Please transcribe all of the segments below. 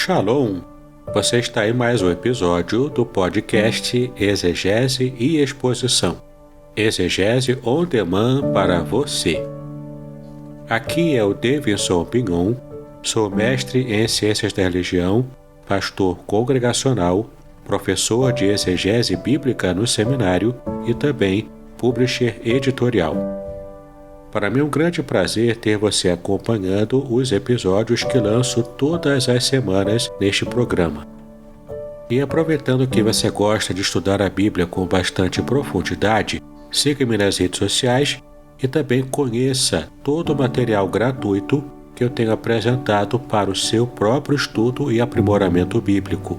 Shalom! Você está em mais um episódio do podcast Exegese e Exposição. Exegese on demand para você. Aqui é o Davidson Pignon, sou mestre em Ciências da Religião, pastor congregacional, professor de exegese bíblica no seminário e também publisher editorial. Para mim é um grande prazer ter você acompanhando os episódios que lanço todas as semanas neste programa. E aproveitando que você gosta de estudar a Bíblia com bastante profundidade, siga-me nas redes sociais e também conheça todo o material gratuito que eu tenho apresentado para o seu próprio estudo e aprimoramento bíblico.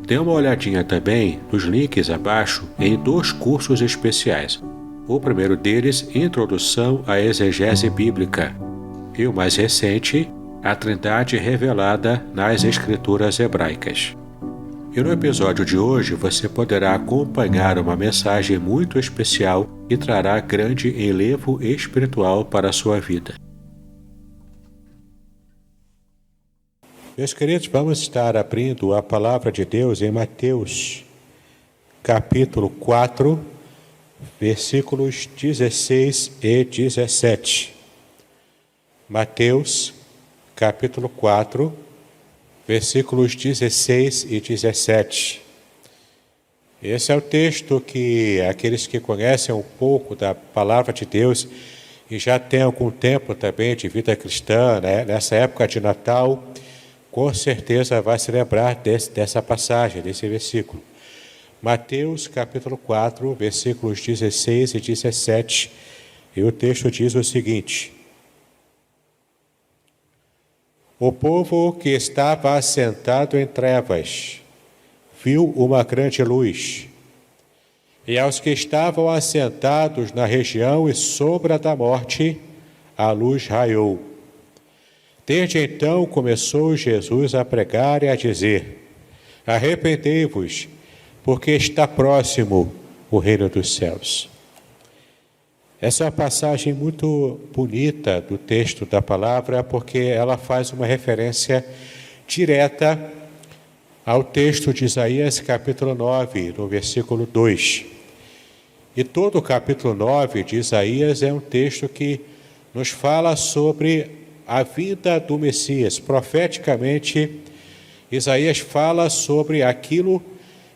Dê uma olhadinha também nos links abaixo em 2 cursos especiais. O primeiro deles, Introdução à Exegese Bíblica, e o mais recente, A Trindade Revelada nas Escrituras Hebraicas. E no episódio de hoje você poderá acompanhar uma mensagem muito especial que trará grande enlevo espiritual para a sua vida. Meus queridos, vamos estar abrindo a Palavra de Deus em Mateus, capítulo 4, versículos 16 e 17. Mateus, capítulo 4, versículos 16 e 17. Esse é o texto que aqueles que conhecem um pouco da Palavra de Deus e já têm algum tempo também de vida cristã, né, nessa época de Natal, com certeza vai se lembrar dessa passagem, desse versículo. Mateus capítulo 4, versículos 16 e 17, e o texto diz o seguinte: O povo que estava assentado em trevas viu uma grande luz, e aos que estavam assentados na região e sombra da morte, a luz raiou. Desde então começou Jesus a pregar e a dizer: Arrependei-vos, porque está próximo o reino dos céus. Essa é uma passagem muito bonita do texto da palavra, porque ela faz uma referência direta ao texto de Isaías capítulo 9, no versículo 2. E todo o capítulo 9 de Isaías é um texto que nos fala sobre a vinda do Messias. Profeticamente, Isaías fala sobre aquilo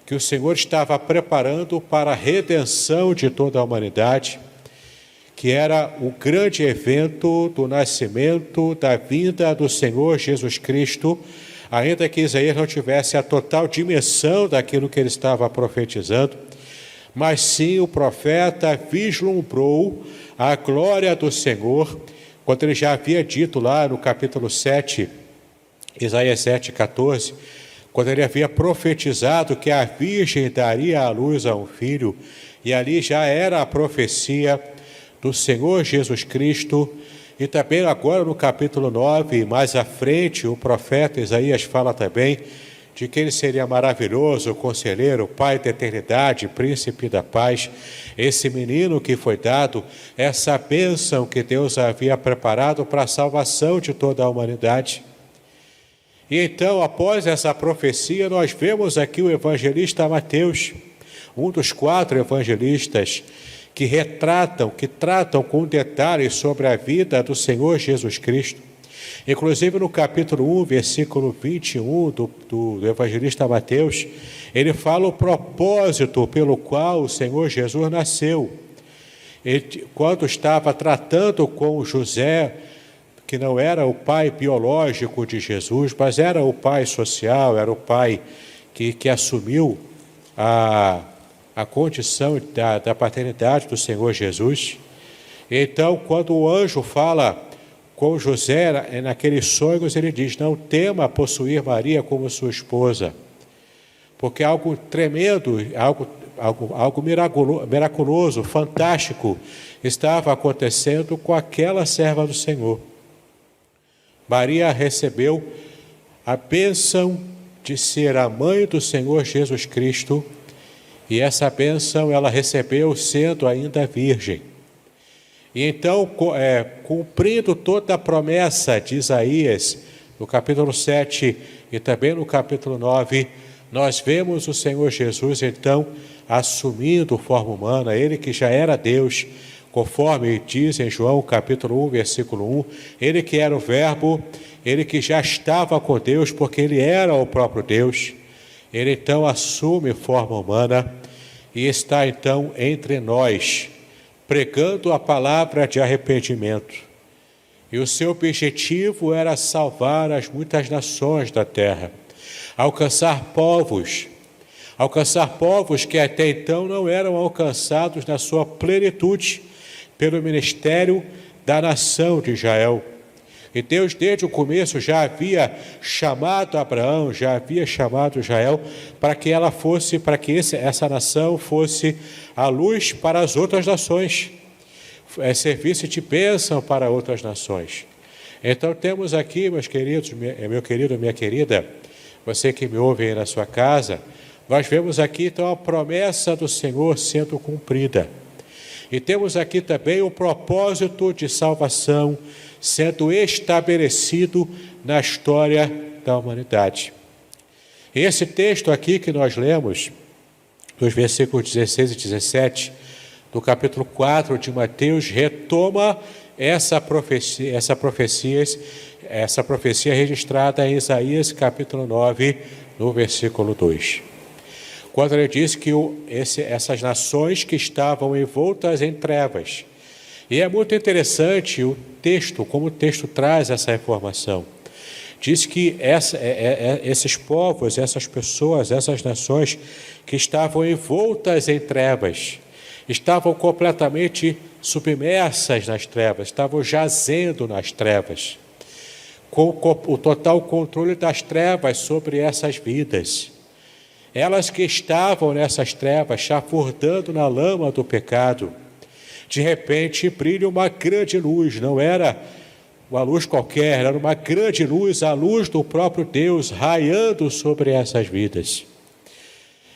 que o Senhor estava preparando para a redenção de toda a humanidade, que era o grande evento do nascimento, da vinda do Senhor Jesus Cristo, ainda que Isaías não tivesse a total dimensão daquilo que ele estava profetizando, mas sim o profeta vislumbrou a glória do Senhor, quando ele já havia dito lá no capítulo 7, Isaías 7,14, quando ele havia profetizado que a virgem daria à luz a um filho, e ali já era a profecia do Senhor Jesus Cristo. E também agora no capítulo 9, mais à frente, o profeta Isaías fala também de que ele seria maravilhoso, conselheiro, Pai da eternidade, príncipe da paz, esse menino que foi dado, essa bênção que Deus havia preparado para a salvação de toda a humanidade. E então, após essa profecia, nós vemos aqui o evangelista Mateus, um dos 4 evangelistas que tratam com detalhes sobre a vida do Senhor Jesus Cristo. Inclusive no capítulo 1, versículo 21 do evangelista Mateus, ele fala o propósito pelo qual o Senhor Jesus nasceu. Ele, quando estava tratando com José, que não era o pai biológico de Jesus, mas era o pai social, era o pai que assumiu a condição da paternidade do Senhor Jesus. Então, quando o anjo fala com José, naqueles sonhos, ele diz: não tema possuir Maria como sua esposa, porque algo tremendo, algo miraculoso, fantástico, estava acontecendo com aquela serva do Senhor. Maria recebeu a bênção de ser a mãe do Senhor Jesus Cristo, e essa bênção ela recebeu sendo ainda virgem. E então, cumprindo toda a promessa de Isaías, no capítulo 7 e também no capítulo 9, nós vemos o Senhor Jesus, então, assumindo forma humana, ele que já era Deus, conforme diz em João capítulo 1, versículo 1, ele que era o Verbo, ele que já estava com Deus, porque ele era o próprio Deus, ele então assume forma humana e está então entre nós, pregando a palavra de arrependimento. E o seu objetivo era salvar as muitas nações da terra, alcançar povos que até então não eram alcançados na sua plenitude pelo ministério da nação de Israel. E Deus, desde o começo, já havia chamado Abraão, já havia chamado Israel para que essa nação fosse a luz para as outras nações, servisse de bênção para outras nações. Então temos aqui, meus queridos, meu querido, minha querida, você que me ouve aí na sua casa, nós vemos aqui então a promessa do Senhor sendo cumprida. E temos aqui também o propósito de salvação sendo estabelecido na história da humanidade. E esse texto aqui que nós lemos, dos versículos 16 e 17, do capítulo 4 de Mateus, retoma essa profecia registrada em Isaías capítulo 9, no versículo 2. Quando ele diz que essas nações que estavam envoltas em trevas. E é muito interessante o texto, como o texto traz essa informação. Diz que esses povos, essas pessoas, essas nações que estavam envoltas em trevas, estavam completamente submersas nas trevas, estavam jazendo nas trevas, com o total controle das trevas sobre essas vidas. Elas que estavam nessas trevas, chafurdando na lama do pecado, de repente brilha uma grande luz, não era uma luz qualquer, era uma grande luz, a luz do próprio Deus raiando sobre essas vidas.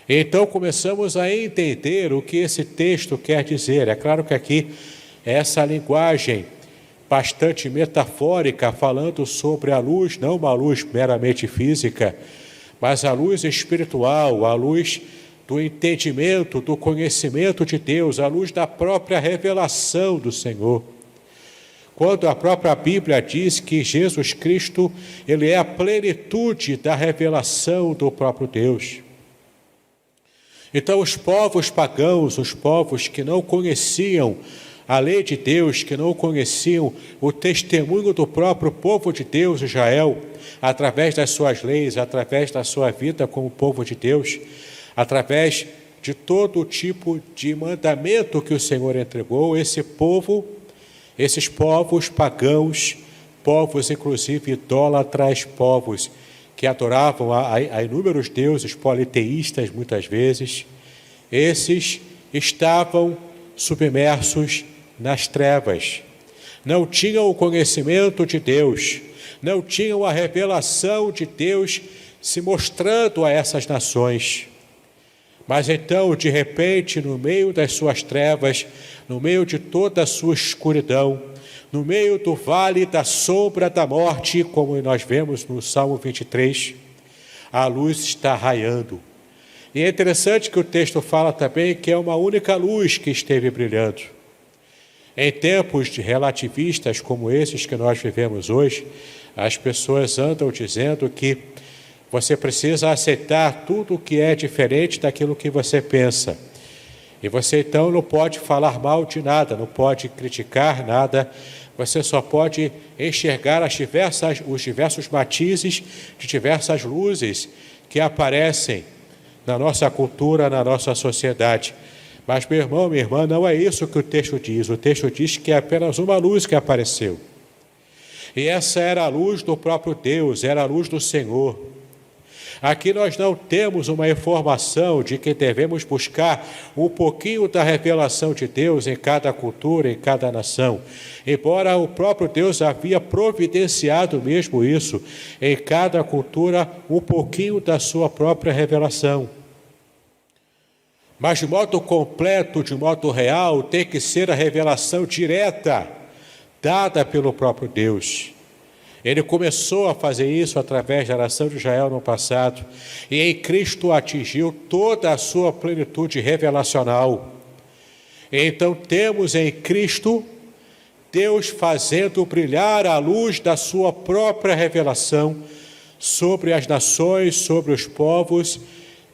Então começamos a entender o que esse texto quer dizer. É claro que aqui essa linguagem bastante metafórica, falando sobre a luz, não uma luz meramente física, mas a luz espiritual, a luz do entendimento, do conhecimento de Deus, a luz da própria revelação do Senhor. Quando a própria Bíblia diz que Jesus Cristo, ele é a plenitude da revelação do próprio Deus. Então os povos pagãos, os povos que não conheciam a lei de Deus, que não conheciam o testemunho do próprio povo de Deus, Israel, através das suas leis, através da sua vida como povo de Deus, através de todo tipo de mandamento que o Senhor entregou, esses povos pagãos, povos inclusive idólatras, povos que adoravam a inúmeros deuses politeístas muitas vezes, esses estavam submersos nas trevas, não tinham o conhecimento de Deus, não tinham a revelação de Deus se mostrando a essas nações. Mas então, de repente, no meio das suas trevas, no meio de toda a sua escuridão, no meio do vale da sombra da morte, como nós vemos no Salmo 23, a luz está raiando. E é interessante que o texto fala também que é uma única luz que esteve brilhando. Em tempos de relativistas como esses que nós vivemos hoje, as pessoas andam dizendo que você precisa aceitar tudo o que é diferente daquilo que você pensa. E você então não pode falar mal de nada, não pode criticar nada, você só pode enxergar os diversos matizes de diversas luzes que aparecem na nossa cultura, na nossa sociedade. Mas, meu irmão, minha irmã, não é isso que o texto diz. O texto diz que é apenas uma luz que apareceu. E essa era a luz do próprio Deus, era a luz do Senhor. Aqui nós não temos uma informação de que devemos buscar um pouquinho da revelação de Deus em cada cultura, em cada nação. Embora o próprio Deus havia providenciado mesmo isso, em cada cultura, um pouquinho da sua própria revelação. Mas de modo completo, de modo real, tem que ser a revelação direta, dada pelo próprio Deus. Ele começou a fazer isso através da nação de Israel no passado, e em Cristo atingiu toda a sua plenitude revelacional. Então temos em Cristo Deus fazendo brilhar a luz da sua própria revelação sobre as nações, sobre os povos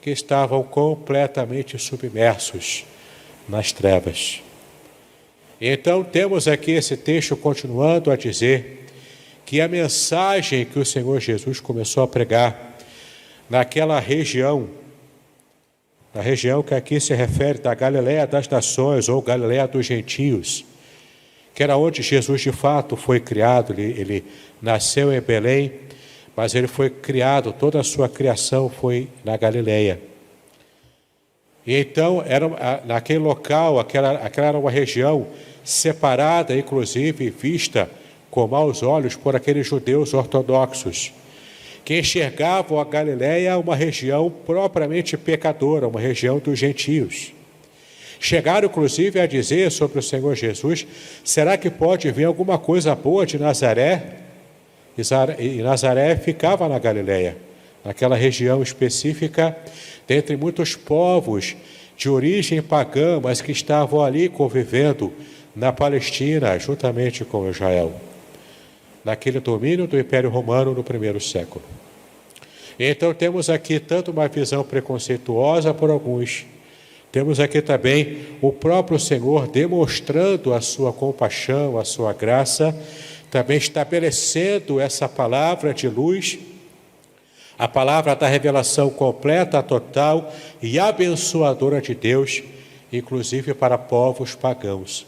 que estavam completamente submersos nas trevas. Então temos aqui esse texto continuando a dizer que a mensagem que o Senhor Jesus começou a pregar naquela região, na região que aqui se refere da Galileia das Nações ou Galileia dos Gentios, que era onde Jesus de fato foi criado. Ele nasceu em Belém, mas ele foi criado, toda a sua criação foi na Galileia. E então, naquele local, aquela era uma região separada, inclusive vista com maus olhos por aqueles judeus ortodoxos, que enxergavam a Galileia uma região propriamente pecadora, uma região dos gentios. Chegaram, inclusive, a dizer sobre o Senhor Jesus: será que pode vir alguma coisa boa de Nazaré? E Nazaré ficava na Galileia, naquela região específica, dentre muitos povos de origem pagã, mas que estavam ali convivendo na Palestina, juntamente com Israel, naquele domínio do Império Romano no primeiro século. Então temos aqui tanto uma visão preconceituosa por alguns, temos aqui também o próprio Senhor demonstrando a sua compaixão, a sua graça, também estabelecendo essa palavra de luz, a palavra da revelação completa, total e abençoadora de Deus, inclusive para povos pagãos,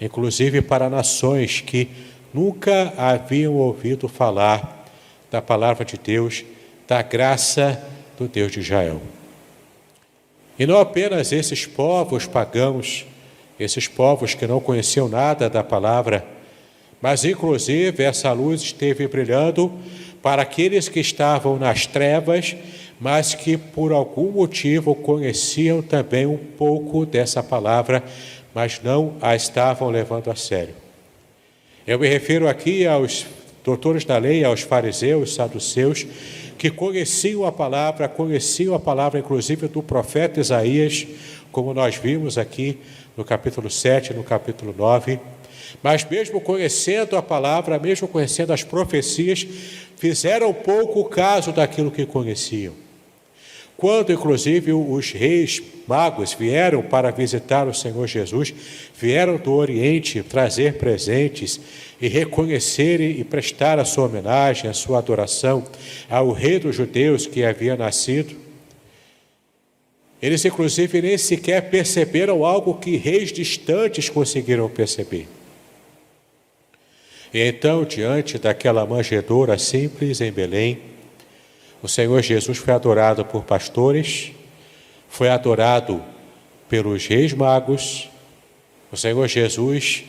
inclusive para nações que nunca haviam ouvido falar da palavra de Deus, da graça do Deus de Israel. E não apenas esses povos pagãos, esses povos que não conheciam nada da palavra, mas inclusive essa luz esteve brilhando para aqueles que estavam nas trevas, mas que por algum motivo conheciam também um pouco dessa palavra, mas não a estavam levando a sério. Eu me refiro aqui aos doutores da lei, aos fariseus, saduceus, que conheciam a palavra inclusive do profeta Isaías, como nós vimos aqui no capítulo 7, no capítulo 9, mas mesmo conhecendo a palavra, mesmo conhecendo as profecias, fizeram pouco caso daquilo que conheciam. Quando, inclusive, os reis magos vieram para visitar o Senhor Jesus, vieram do Oriente trazer presentes e reconhecer e prestar a sua homenagem, a sua adoração ao rei dos judeus que havia nascido, eles, inclusive, nem sequer perceberam algo que reis distantes conseguiram perceber. E então, diante daquela manjedoura simples em Belém, o Senhor Jesus foi adorado por pastores, foi adorado pelos reis magos. O Senhor Jesus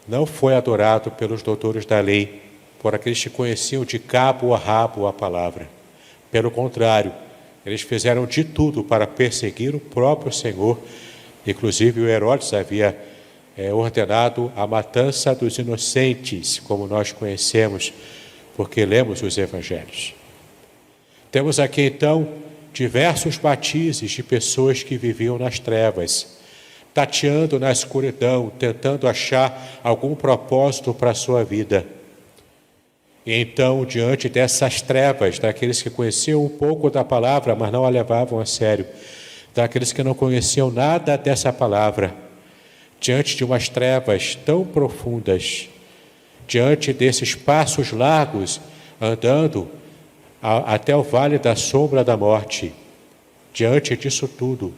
não foi adorado pelos doutores da lei, por aqueles que conheciam de cabo a rabo a palavra. Pelo contrário, eles fizeram de tudo para perseguir o próprio Senhor. Inclusive o Herodes havia ordenado a matança dos inocentes, como nós conhecemos, porque lemos os evangelhos. Temos aqui então diversos batizes de pessoas que viviam nas trevas, tateando na escuridão, tentando achar algum propósito para a sua vida. E então, diante dessas trevas, daqueles que conheciam um pouco da palavra, mas não a levavam a sério, daqueles que não conheciam nada dessa palavra, diante de umas trevas tão profundas, diante desses passos largos, andando até o vale da sombra da morte, diante disso tudo,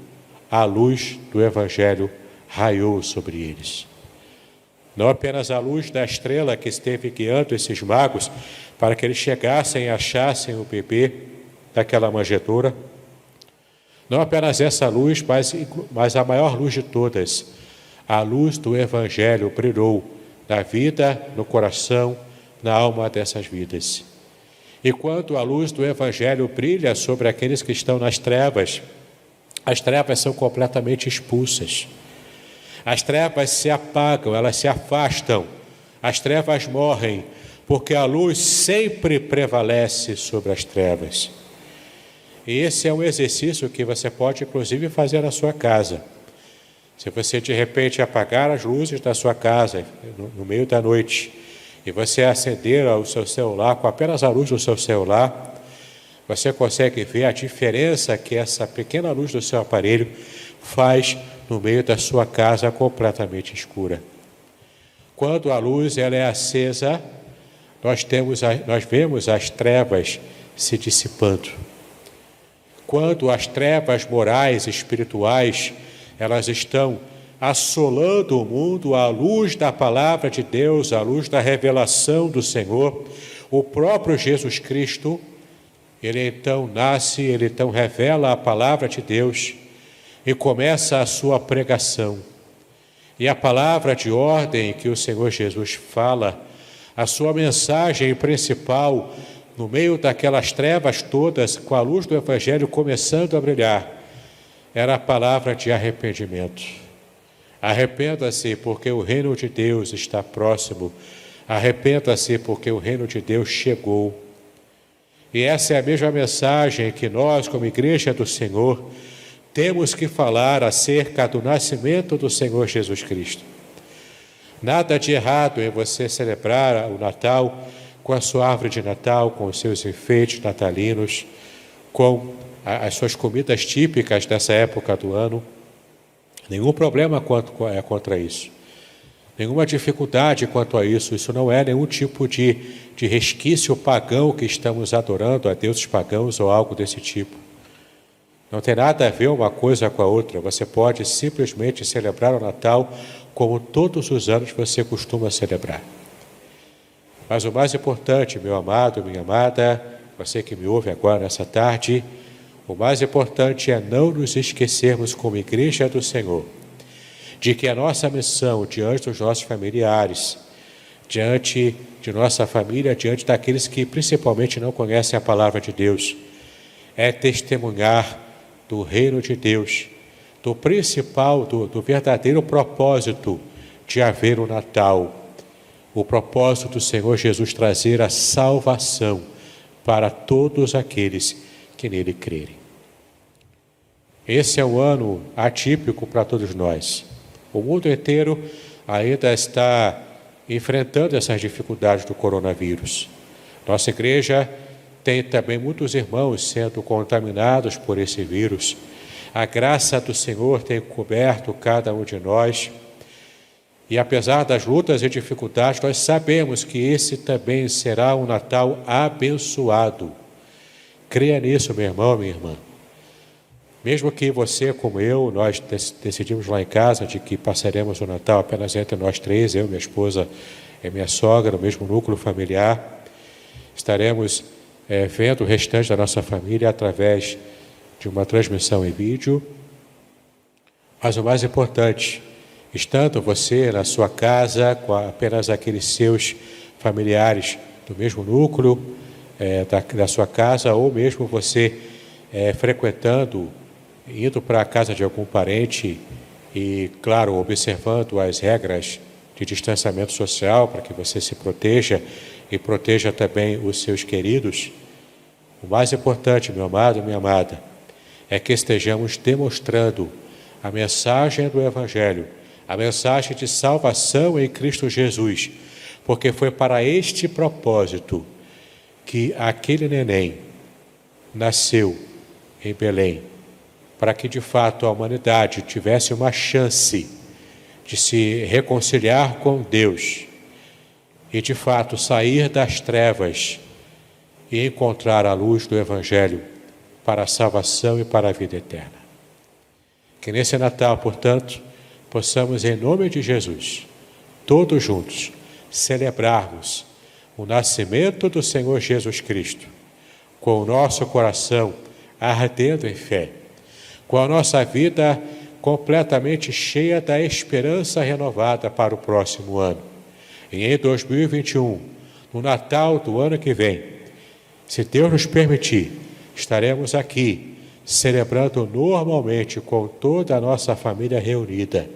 a luz do Evangelho raiou sobre eles. Não apenas a luz da estrela que esteve guiando esses magos para que eles chegassem e achassem o bebê daquela manjedoura, não apenas essa luz, mas a maior luz de todas, a luz do Evangelho brilhou na vida, no coração, na alma dessas vidas. E quando a luz do Evangelho brilha sobre aqueles que estão nas trevas, as trevas são completamente expulsas. As trevas se apagam, elas se afastam. As trevas morrem, porque a luz sempre prevalece sobre as trevas. E esse é um exercício que você pode, inclusive, fazer na sua casa. Se você, de repente, apagar as luzes da sua casa no meio da noite e você acender o seu celular com apenas a luz do seu celular, você consegue ver a diferença que essa pequena luz do seu aparelho faz no meio da sua casa completamente escura. Quando a luz ela é acesa, nós vemos as trevas se dissipando. Quando as trevas morais e espirituais elas estão assolando o mundo, à luz da palavra de Deus, à luz da revelação do Senhor, o próprio Jesus Cristo, ele então nasce, ele então revela a palavra de Deus e começa a sua pregação. E a palavra de ordem que o Senhor Jesus fala, a sua mensagem principal, no meio daquelas trevas todas, com a luz do Evangelho começando a brilhar, era a palavra de arrependimento. Arrependa-se porque o reino de Deus está próximo. Arrependa-se porque o reino de Deus chegou. E essa é a mesma mensagem que nós, como Igreja do Senhor, temos que falar acerca do nascimento do Senhor Jesus Cristo. Nada de errado em você celebrar o Natal com a sua árvore de Natal, com os seus enfeites natalinos, com as suas comidas típicas dessa época do ano. Nenhum problema contra isso. Nenhuma dificuldade quanto a isso. Isso não é nenhum tipo de resquício pagão que estamos adorando a deuses pagãos ou algo desse tipo. Não tem nada a ver uma coisa com a outra. Você pode simplesmente celebrar o Natal como todos os anos você costuma celebrar. Mas o mais importante, meu amado, minha amada, você que me ouve agora nessa tarde, o mais importante é não nos esquecermos como Igreja do Senhor, de que a nossa missão diante dos nossos familiares, diante de nossa família, diante daqueles que principalmente não conhecem a palavra de Deus, é testemunhar do reino de Deus, do principal, do verdadeiro propósito de haver o Natal, o propósito do Senhor Jesus trazer a salvação para todos aqueles que nele crerem. Esse é um ano atípico para todos nós. O mundo inteiro ainda está enfrentando essas dificuldades do coronavírus. Nossa igreja tem também muitos irmãos sendo contaminados por esse vírus. A graça do Senhor tem coberto cada um de nós. E apesar das lutas e dificuldades, nós sabemos que esse também será um Natal abençoado. Creia nisso, meu irmão, minha irmã. Mesmo que você, como eu, nós decidimos lá em casa de que passaremos o Natal apenas entre nós três, eu, minha esposa e minha sogra, no mesmo núcleo familiar, estaremos vendo o restante da nossa família através de uma transmissão em vídeo. Mas o mais importante, estando você na sua casa, com apenas aqueles seus familiares do mesmo núcleo da sua casa, ou mesmo você frequentando, indo para a casa de algum parente e, claro, observando as regras de distanciamento social para que você se proteja e proteja também os seus queridos, o mais importante, meu amado, minha amada, é que estejamos demonstrando a mensagem do Evangelho, a mensagem de salvação em Cristo Jesus, porque foi para este propósito que aquele neném nasceu em Belém, para que de fato a humanidade tivesse uma chance de se reconciliar com Deus e de fato sair das trevas e encontrar a luz do Evangelho para a salvação e para a vida eterna. Que nesse Natal, portanto, possamos, em nome de Jesus, todos juntos, celebrarmos o nascimento do Senhor Jesus Cristo, com o nosso coração ardendo em fé, com a nossa vida completamente cheia da esperança renovada para o próximo ano. E em 2021, no Natal do ano que vem, se Deus nos permitir, estaremos aqui celebrando normalmente com toda a nossa família reunida,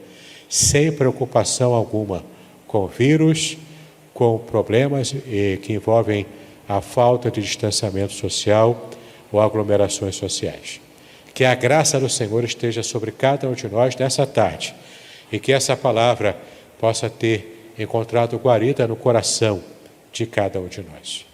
sem preocupação alguma com vírus, com problemas que envolvem a falta de distanciamento social ou aglomerações sociais. Que a graça do Senhor esteja sobre cada um de nós nessa tarde e que essa palavra possa ter encontrado guarida no coração de cada um de nós.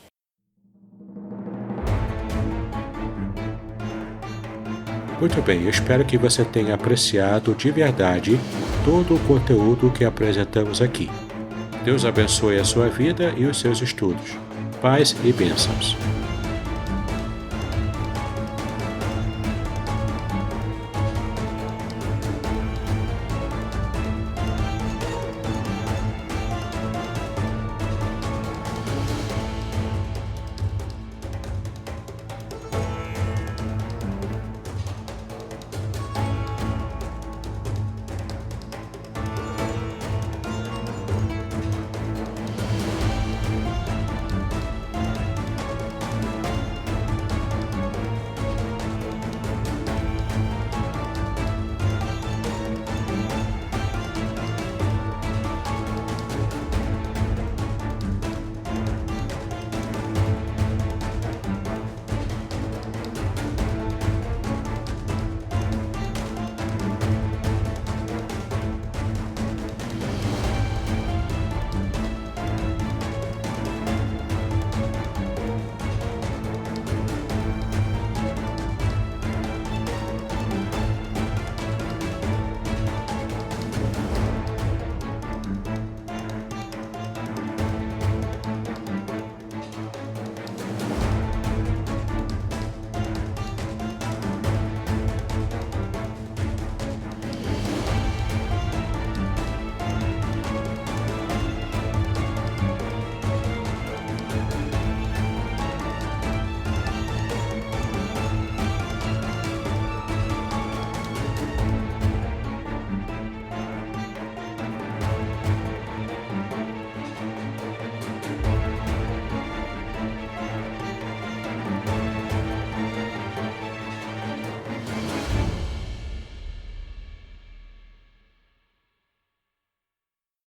Muito bem, eu espero que você tenha apreciado de verdade todo o conteúdo que apresentamos aqui. Deus abençoe a sua vida e os seus estudos. Paz e bênçãos.